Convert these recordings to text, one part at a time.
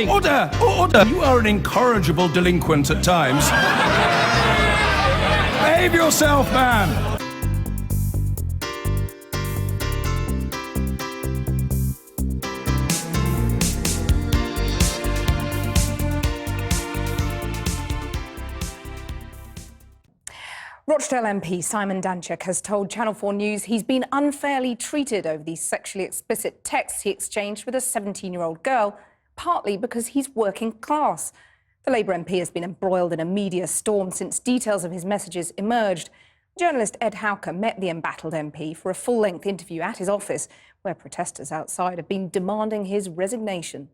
Order! Order! You are an incorrigible delinquent at times. Behave yourself, man! Rochdale MP Simon Danczuk has told Channel 4 News he's been unfairly treated over these sexually explicit texts he exchanged with a 17-year-old girl, partly because he's working class. The Labour MP has been embroiled in a media storm since details of his messages emerged. Journalist Ed Howker met the embattled MP for a full-length interview at his office, where protesters outside have been demanding his resignation.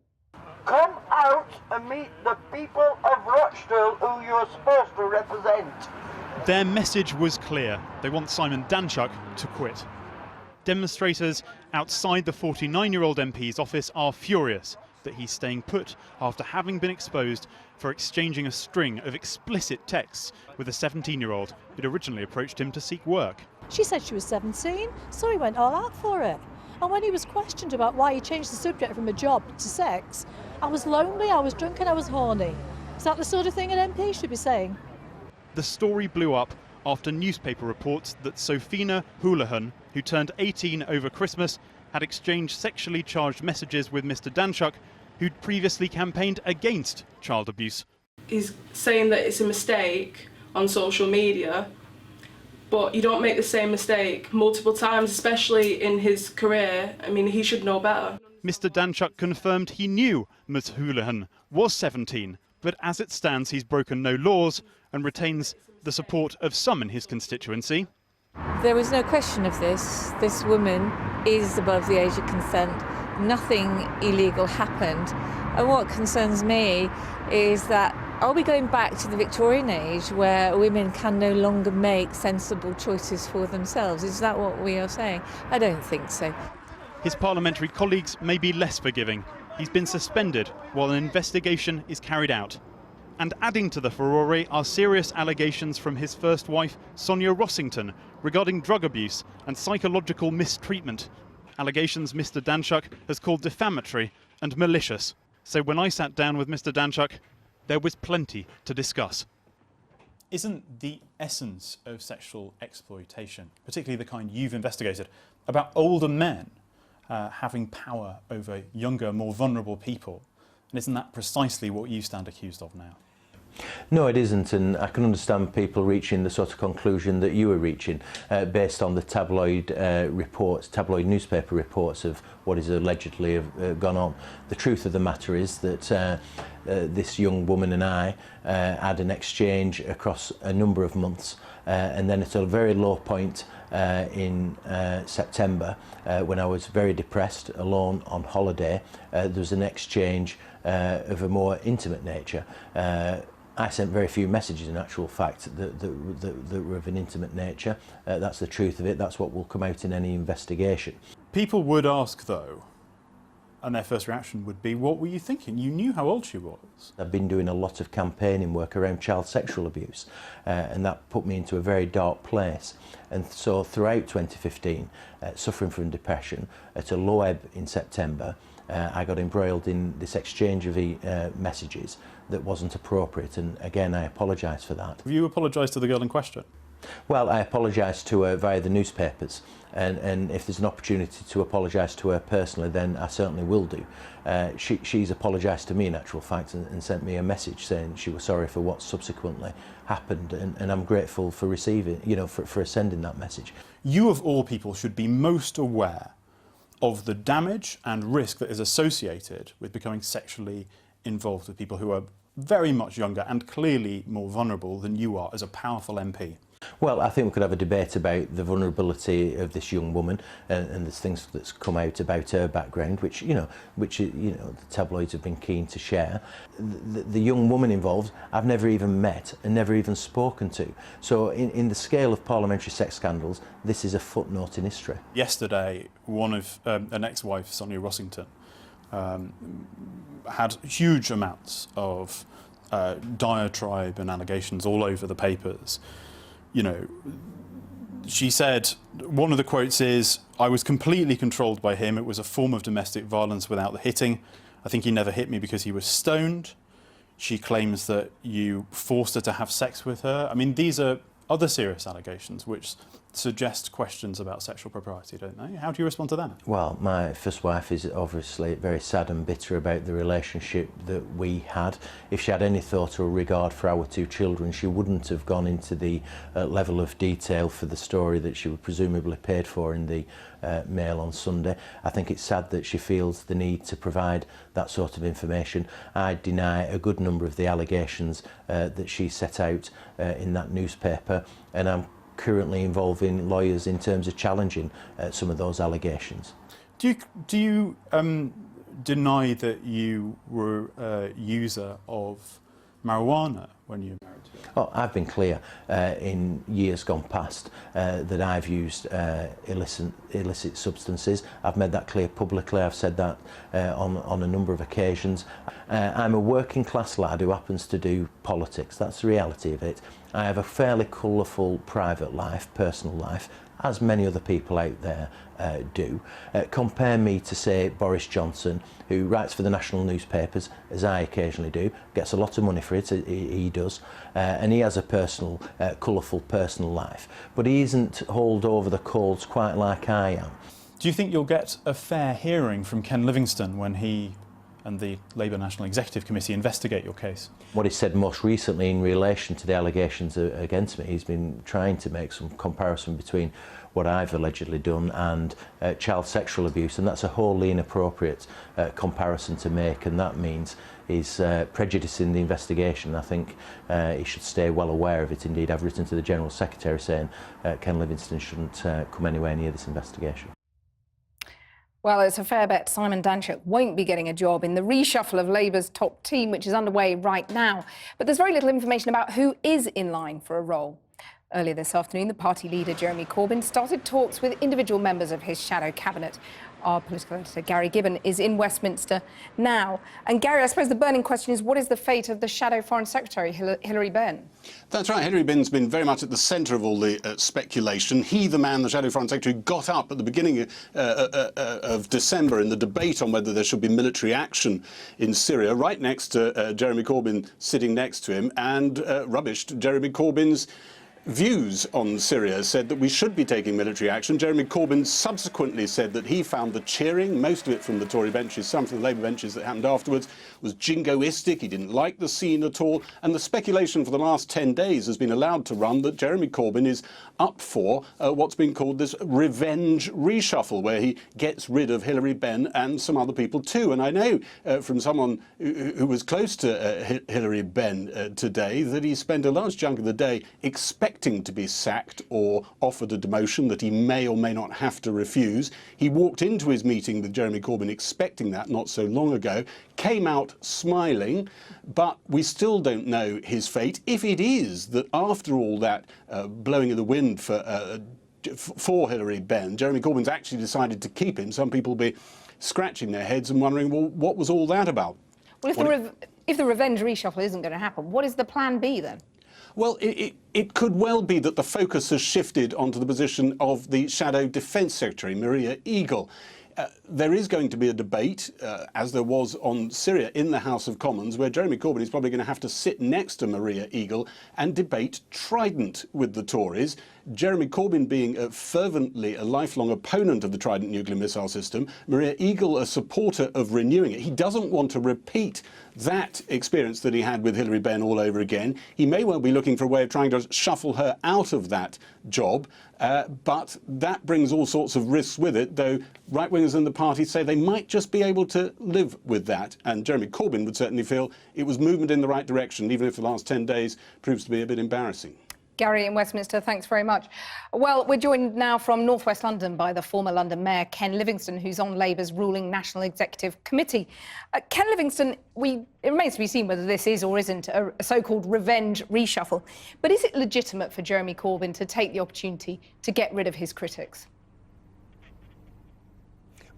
Come out and meet the people of Rochdale who you're supposed to represent. Their message was clear. They want Simon Danczuk to quit. Demonstrators outside the 49-year-old MP's office are furious that he's staying put after having been exposed for exchanging a string of explicit texts with a 17-year-old who'd originally approached him to seek work. She said she was 17, so he went all out for it. And when he was questioned about why he changed the subject from a job to sex, I was lonely, I was drunk and I was horny. Is that the sort of thing an MP should be saying? The story blew up after newspaper reports that Sofina Houlihan, who turned 18 over Christmas, had exchanged sexually charged messages with Mr. Danczuk, who'd previously campaigned against child abuse. He's saying that it's a mistake on social media, but you don't make the same mistake multiple times, especially in his career. I mean, he should know better. Mr. Danczuk confirmed he knew Ms. Houlihan was 17, but as it stands, he's broken no laws and retains the support of some in his constituency. There was no question of this. This woman is above the age of consent. Nothing illegal happened. And what concerns me is that, are we going back to the Victorian age where women can no longer make sensible choices for themselves? Is that what we are saying? I don't think so. His parliamentary colleagues may be less forgiving. He's been suspended while an investigation is carried out. And adding to the furore are serious allegations from his first wife, Sonia Rossington, regarding drug abuse and psychological mistreatment. Allegations Mr. Danczuk has called defamatory and malicious. So when I sat down with Mr. Danczuk, there was plenty to discuss. Isn't the essence of sexual exploitation, particularly the kind you've investigated, about older men having power over younger, more vulnerable people? And isn't that precisely what you stand accused of now? No, it isn't, and I can understand people reaching the sort of conclusion that you were reaching based on the tabloid reports, tabloid newspaper reports of what is allegedly gone on. The truth of the matter is that this young woman and I had an exchange across a number of months, and then at a very low point in September, when I was very depressed, alone on holiday, there was an exchange of a more intimate nature. I sent very few messages, in actual fact, that were of an intimate nature. That's the truth of it. That's what will come out in any investigation. People would ask, though, and their first reaction would be, what were you thinking? You knew how old she was. I've been doing a lot of campaigning work around child sexual abuse, and that put me into a very dark place. And so throughout 2015, suffering from depression, at a low ebb in September, I got embroiled in this exchange of messages that wasn't appropriate, and again I apologise for that. Have you apologised to the girl in question? Well, I apologised to her via the newspapers, and if there's an opportunity to apologise to her personally, then I certainly will do. She's apologised to me, in actual fact, and sent me a message saying she was sorry for what subsequently happened, and I'm grateful for receiving, for sending that message. You, of all people, should be most aware of the damage and risk that is associated with becoming sexually involved with people who are very much younger and clearly more vulnerable than you are as a powerful MP. Well, I think we could have a debate about the vulnerability of this young woman, and there's things that's come out about her background, which the tabloids have been keen to share. The young woman involved, I've never even met and never even spoken to. So in the scale of parliamentary sex scandals, this is a footnote in history. Yesterday, one of an ex-wife, Sonia Rossington, had huge amounts of diatribe and allegations all over the papers. She said, one of the quotes is, "I was completely controlled by him. It was a form of domestic violence without the hitting. I think he never hit me because he was stoned. She claims that you forced her to have sex with her. I mean, these are other serious allegations which suggest questions about sexual propriety, don't they? How do you respond to them? Well, my first wife is obviously very sad and bitter about the relationship that we had. If she had any thought or regard for our two children, she wouldn't have gone into the level of detail for the story that she was presumably paid for in the Mail on Sunday. I think it's sad that she feels the need to provide that sort of information. I deny a good number of the allegations that she set out in that newspaper, and I'm currently involving lawyers in terms of challenging some of those allegations. Do you deny that you were a user of marijuana when you were married to her? Oh, I've been clear in years gone past that I've used illicit substances. I've made that clear publicly. I've said that on a number of occasions. I'm a working class lad who happens to do politics. That's the reality of it. I have a fairly colourful private life, personal life, as many other people out there do. Compare me to, say, Boris Johnson, who writes for the national newspapers, as I occasionally do, gets a lot of money for it, he does, and he has a personal, colourful personal life. But he isn't hauled over the coals quite like I am. Do you think you'll get a fair hearing from Ken Livingstone when he and the Labour National Executive Committee investigate your case? What he said most recently in relation to the allegations against me, he's been trying to make some comparison between what I've allegedly done and child sexual abuse, and that's a wholly inappropriate comparison to make, and that means he's prejudicing the investigation. I think he should stay well aware of it. Indeed, I've written to the General Secretary saying Ken Livingstone shouldn't come anywhere near this investigation. Well, it's a fair bet Simon Danczuk won't be getting a job in the reshuffle of Labour's top team, which is underway right now. But there's very little information about who is in line for a role. Earlier this afternoon, the party leader, Jeremy Corbyn, started talks with individual members of his shadow cabinet. Our political editor, Gary Gibbon, is in Westminster now. And Gary, I suppose the burning question is, what is the fate of the shadow Foreign Secretary, Hilary Benn? That's right. Hilary Benn's been very much at the centre of all the speculation. He, the man, the shadow Foreign Secretary, got up at the beginning of December in the debate on whether there should be military action in Syria, right next to Jeremy Corbyn sitting next to him, and rubbished Jeremy Corbyn's views on Syria, said that we should be taking military action. Jeremy Corbyn subsequently said that he found the cheering, most of it from the Tory benches, some from the Labour benches that happened afterwards, was jingoistic. He didn't like the scene at all. And the speculation for the last 10 days has been allowed to run that Jeremy Corbyn is up for what's been called this revenge reshuffle, where he gets rid of Hilary Benn and some other people too. And I know from someone who was close to Hilary Benn today that he spent a large chunk of the day expecting to be sacked or offered a demotion that he may or may not have to refuse. He walked into his meeting with Jeremy Corbyn expecting that not so long ago, came out smiling, but we still don't know his fate. If it is that after all that blowing of the wind for Hilary Benn, Jeremy Corbyn's actually decided to keep him, some people will be scratching their heads and wondering, well, what was all that about? Well, if the revenge reshuffle isn't going to happen, what is the plan B then? Well, it could well be that the focus has shifted onto the position of the Shadow Defence Secretary, Maria Eagle. There is going to be a debate, as there was on Syria, in the House of Commons, where Jeremy Corbyn is probably going to have to sit next to Maria Eagle and debate Trident with the Tories. Jeremy Corbyn being fervently a lifelong opponent of the Trident nuclear missile system, Maria Eagle a supporter of renewing it. He doesn't want to repeat that experience that he had with Hilary Benn all over again. He may well be looking for a way of trying to shuffle her out of that job, but that brings all sorts of risks with it, though right-wingers in the party say they might just be able to live with that. And Jeremy Corbyn would certainly feel it was movement in the right direction, even if the last 10 days proves to be a bit embarrassing. Gary in Westminster, thanks very much. Well, we're joined now from North West London by the former London Mayor, Ken Livingstone, who's on Labour's ruling National Executive Committee. Ken Livingstone, it remains to be seen whether this is or isn't a so-called revenge reshuffle, but is it legitimate for Jeremy Corbyn to take the opportunity to get rid of his critics?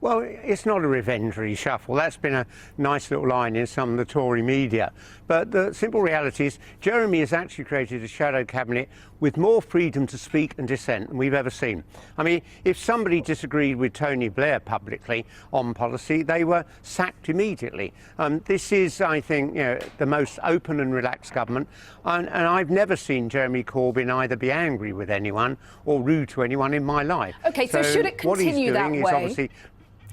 Well, it's not a revenge reshuffle. That's been a nice little line in some of the Tory media. But the simple reality is Jeremy has actually created a shadow cabinet with more freedom to speak and dissent than we've ever seen. I mean, if somebody disagreed with Tony Blair publicly on policy, they were sacked immediately. This is, I think, the most open and relaxed government. And I've never seen Jeremy Corbyn either be angry with anyone or rude to anyone in my life. OK, so should it continue that way?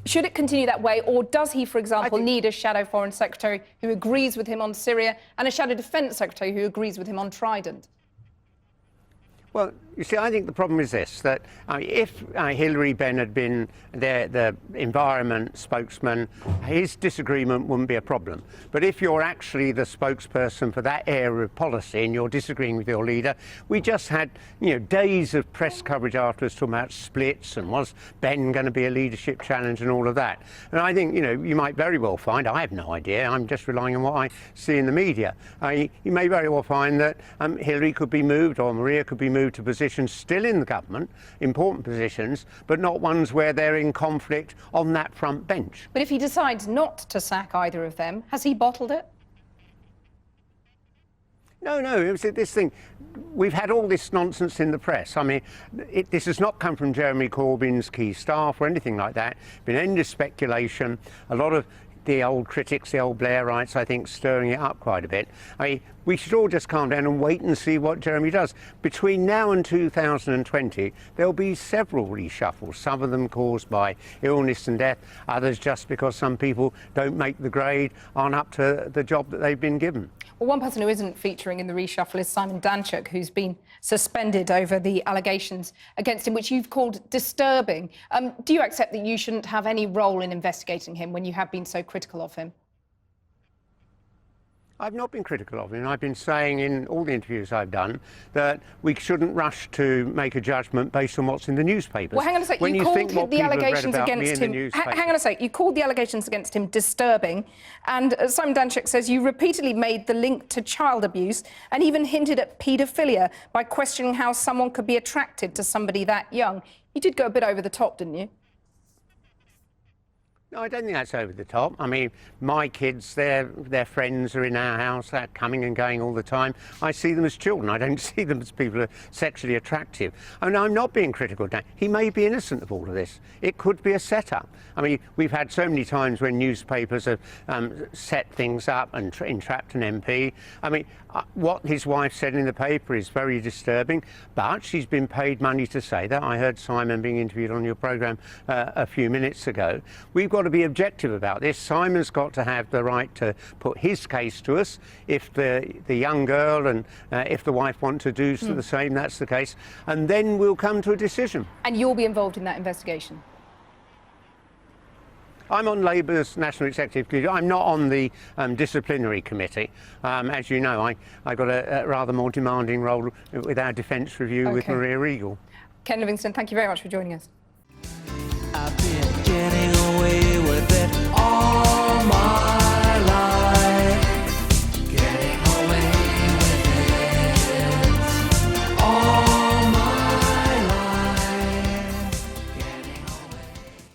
Should it continue that way, or does he, for example, need a shadow foreign secretary who agrees with him on Syria and a shadow defence secretary who agrees with him on Trident? Well, you see, I think the problem is this, that if Hilary Benn had been the environment spokesman, his disagreement wouldn't be a problem. But if you're actually the spokesperson for that area of policy and you're disagreeing with your leader, we just had, days of press coverage after us talking about splits and was Benn going to be a leadership challenge and all of that. And I think, you might very well find, I have no idea, I'm just relying on what I see in the media. You may very well find that Hilary could be moved or Maria could be moved to positions still in the government, important positions, but not ones where they're in conflict on that front bench. But if he decides not to sack either of them, has he bottled it? No, it was this thing. We've had all this nonsense in the press. I mean, this has not come from Jeremy Corbyn's key staff or anything like that. Been endless speculation. A lot of the old critics, the old Blairites, I think, stirring it up quite a bit. I mean, we should all just calm down and wait and see what Jeremy does. Between now and 2020, there'll be several reshuffles, some of them caused by illness and death, others just because some people don't make the grade, aren't up to the job that they've been given. Well, one person who isn't featuring in the reshuffle is Simon Danczuk, who's been suspended over the allegations against him, which you've called disturbing. Do you accept that you shouldn't have any role in investigating him when you have been so critical of him? I've not been critical of him. I've been saying in all the interviews I've done that we shouldn't rush to make a judgment based on what's in the newspapers. Well, hang on a sec. You called the allegations against him. Hang on a sec. You called the allegations against him disturbing, and Simon Danczuk says you repeatedly made the link to child abuse and even hinted at paedophilia by questioning how someone could be attracted to somebody that young. You did go a bit over the top, didn't you? No, I don't think that's over the top. I mean, my kids, their friends are in our house, they're coming and going all the time. I see them as children. I don't see them as people who are sexually attractive. And I'm not being critical now. He may be innocent of all of this. It could be a setup. I mean, we've had so many times when newspapers have set things up and entrapped an MP. I mean, what his wife said in the paper is very disturbing, but she's been paid money to say that. I heard Simon being interviewed on your programme a few minutes ago. We've got to be objective about this. Simon's got to have the right to put his case to us. If the young girl and if the wife want to do the same, that's the case. And then we'll come to a decision. And you'll be involved in that investigation? I'm on Labour's National Executive Committee. I'm not on the disciplinary committee. As you know, I got a rather more demanding role with our defence review with Maria Regal. Ken Livingstone, thank you very much for joining us. I've been getting